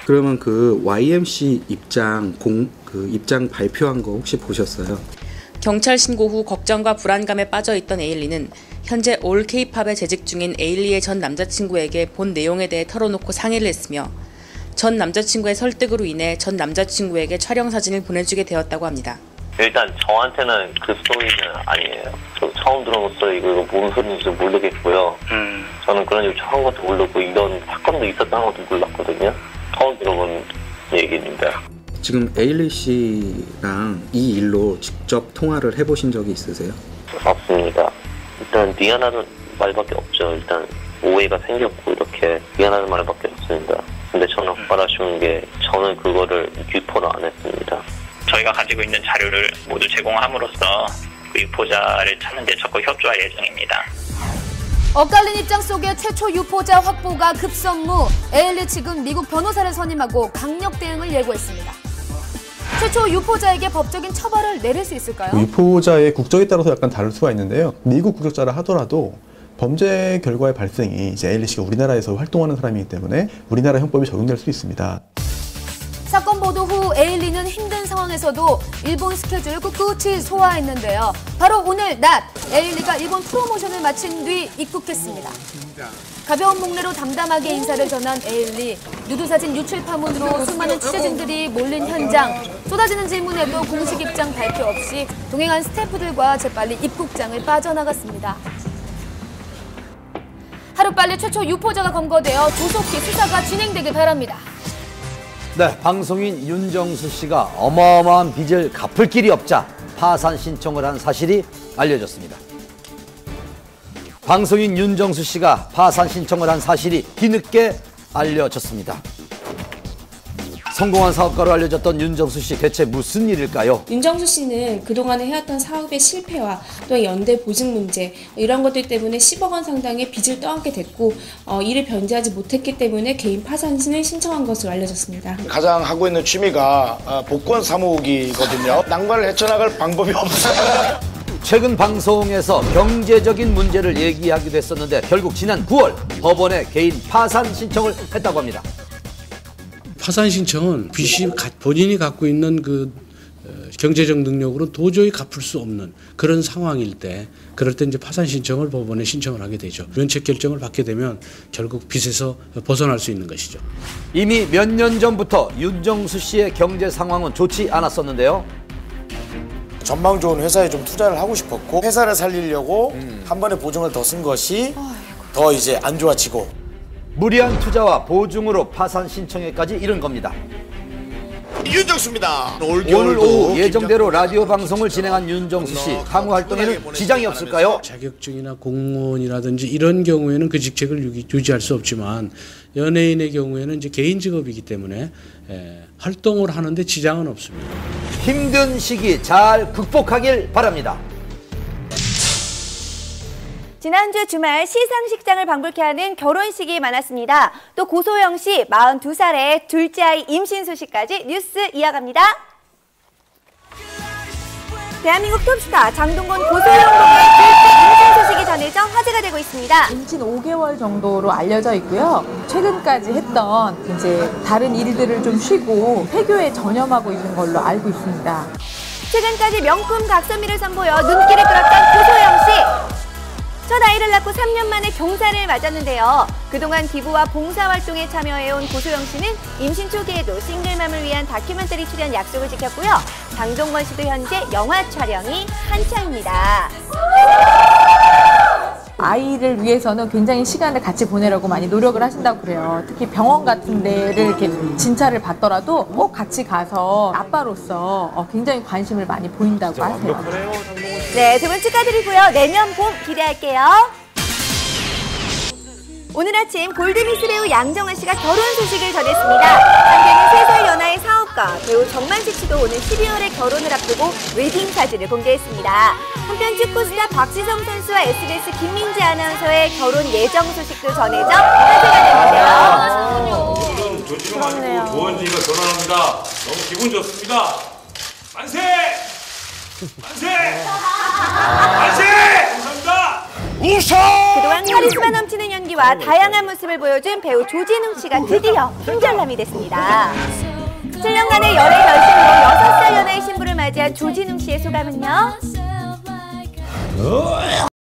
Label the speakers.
Speaker 1: 그러면 그 YMC 입장 입장 발표한 거 혹시 보셨어요?
Speaker 2: 경찰 신고 후 걱정과 불안감에 빠져있던 에일리는 현재 올 K-팝에 재직 중인 에일리의 전 남자친구에게 본 내용에 대해 털어놓고 상의를 했으며 전 남자친구의 설득으로 인해 전 남자친구에게 촬영 사진을 보내주게 되었다고 합니다.
Speaker 3: 일단 저한테는 그 스토리는 아니에요. 저 처음 들어본 스토리 이거 뭔 소리인지 모르겠고요. 저는 그런 일 처음 것도 모르고 이런 사건도 있었다는 것도 몰랐거든요. 처음 들어본 얘기입니다.
Speaker 1: 지금 에일리 씨랑 이 일로 직접 통화를 해보신 적이 있으세요?
Speaker 3: 없습니다. 일단 미안하다는 말밖에 없죠. 일단 오해가 생겼고 이렇게 미안하다는 말밖에 없습니다. 근데 저는 정말 아쉬운 게 저는 그거를 유포를 안 했습니다.
Speaker 4: 저희가 가지고 있는 자료를 모두 제공함으로써 그 유포자를 찾는 데 적극 협조할 예정입니다.
Speaker 5: 엇갈린 입장 속에 최초 유포자 확보가 급선무. 에일리 측은 미국 변호사를 선임하고 강력 대응을 예고했습니다. 최초 유포자에게 법적인 처벌을 내릴 수 있을까요?
Speaker 6: 유포자의 국적에 따라서 약간 다를 수가 있는데요. 미국 국적자라 하더라도 범죄 결과의 발생이 이제 에일리 씨가 우리나라에서 활동하는 사람이기 때문에 우리나라 형법이 적용될 수 있습니다.
Speaker 5: 사건 보도 후 에일리는 힘든 상황에서도 일본 스케줄을 꿋꿋이 소화했는데요. 바로 오늘 낮 에일리가 일본 프로모션을 마친 뒤 입국했습니다. 가벼운 목례로 담담하게 인사를 전한 에일리. 누드사진 유출 파문으로 수많은 취재진들이 몰린 현장. 쏟아지는 질문에도 공식 입장 발표 없이 동행한 스태프들과 재빨리 입국장을 빠져나갔습니다. 하루빨리 최초 유포자가 검거되어 조속히 수사가 진행되길 바랍니다.
Speaker 7: 네, 방송인 윤정수 씨가 어마어마한 빚을 갚을 길이 없자 파산 신청을 한 사실이 알려졌습니다. 방송인 윤정수 씨가 파산 신청을 한 사실이 뒤늦게 알려졌습니다. 성공한 사업가로 알려졌던 윤정수 씨, 대체 무슨 일일까요?
Speaker 8: 윤정수 씨는 그동안에 해왔던 사업의 실패와 또 연대 보직 문제 이런 것들 때문에 10억 원 상당의 빚을 떠안게 됐고 이를 변제하지 못했기 때문에 개인 파산신을 신청한 것으로 알려졌습니다.
Speaker 9: 가장 하고 있는 취미가 복권 사모으기거든요. 난관을 헤쳐나갈 방법이 없어요.
Speaker 7: 최근 방송에서 경제적인 문제를 얘기하기도 했었는데 결국 지난 9월 법원에 개인 파산 신청을 했다고 합니다.
Speaker 10: 파산 신청은 빚이 본인이 갖고 있는 그 경제적 능력으로 도저히 갚을 수 없는 그런 상황일 때, 그럴 때 이제 파산 신청을 법원에 신청을 하게 되죠. 면책 결정을 받게 되면 결국 빚에서 벗어날 수 있는 것이죠.
Speaker 7: 이미 몇 년 전부터 윤정수 씨의 경제 상황은 좋지 않았었는데요.
Speaker 9: 전망 좋은 회사에 좀 투자를 하고 싶었고 회사를 살리려고 한 번에 보증을 더 쓴 것이 더 이제 안 좋아지고
Speaker 7: 무리한 투자와 보증으로 파산 신청에까지 이른 겁니다.
Speaker 9: 윤정수입니다.
Speaker 7: 오늘 오후 예정대로 라디오 방송을 진행한 윤정수 씨, 향후 활동에는 지장이 없을까요?
Speaker 10: 자격증이나 공무원이라든지 이런 경우에는 그 직책을 유지할 수 없지만 연예인의 경우에는 이제 개인 직업이기 때문에 활동을 하는데 지장은 없습니다.
Speaker 7: 힘든 시기 잘 극복하길 바랍니다.
Speaker 11: 지난주 주말 시상식장을 방불케 하는 결혼식이 많았습니다. 또 고소영 씨 42살에 둘째 아이 임신 소식까지 뉴스 이어갑니다. 대한민국 톱스타 장동건 고소영 부부의 둘째 임신 소식이 전해져 화제가 되고 있습니다.
Speaker 12: 임신 5개월 정도로 알려져 있고요. 최근까지 했던 이제 다른 일들을 좀 쉬고 폐교에 전념하고 있는 걸로 알고 있습니다.
Speaker 11: 최근까지 명품 각선미를 선보여 눈길을 끌었던 고소영 씨. 첫 아이를 낳고 3년 만에 경사를 맞았는데요. 그동안 기부와 봉사활동에 참여해온 고소영 씨는 임신 초기에도 싱글맘을 위한 다큐멘터리 출연 약속을 지켰고요. 장동건 씨도 현재 영화 촬영이 한창입니다.
Speaker 12: 아이를 위해서는 굉장히 시간을 같이 보내려고 많이 노력을 하신다고 그래요. 특히 병원 같은 데를 이렇게 진찰을 받더라도 꼭 같이 가서 아빠로서 굉장히 관심을 많이 보인다고 하세요.
Speaker 11: 네, 두 분 축하드리고요. 내년 봄 기대할게요. 오늘 아침 골드미스 배우 양정환 씨가 결혼 소식을 전했습니다. 한편은 3살 연하의 사업가 배우 정만식 씨도 오늘 12월에 결혼을 앞두고 웨딩 사진을 공개했습니다. 한편 축구스타 박지성 선수와 SBS 김민지 아나운서의 결혼 예정 소식도 전해져 화제가 됐는데요.
Speaker 13: 오늘은 조지명 아니고 조원진이가 결혼합니다. 너무 기분 좋습니다. 만세! 만세! 만세! 감사합니다.
Speaker 11: 그동안 카리스마 넘치는 연기와 다양한 모습을 보여준 배우 조진웅 씨가 드디어 힘전남이 됐습니다. 7년간의 열애 결심으로 6살 연하의 신부를 맞이한 조진웅 씨의 소감은요?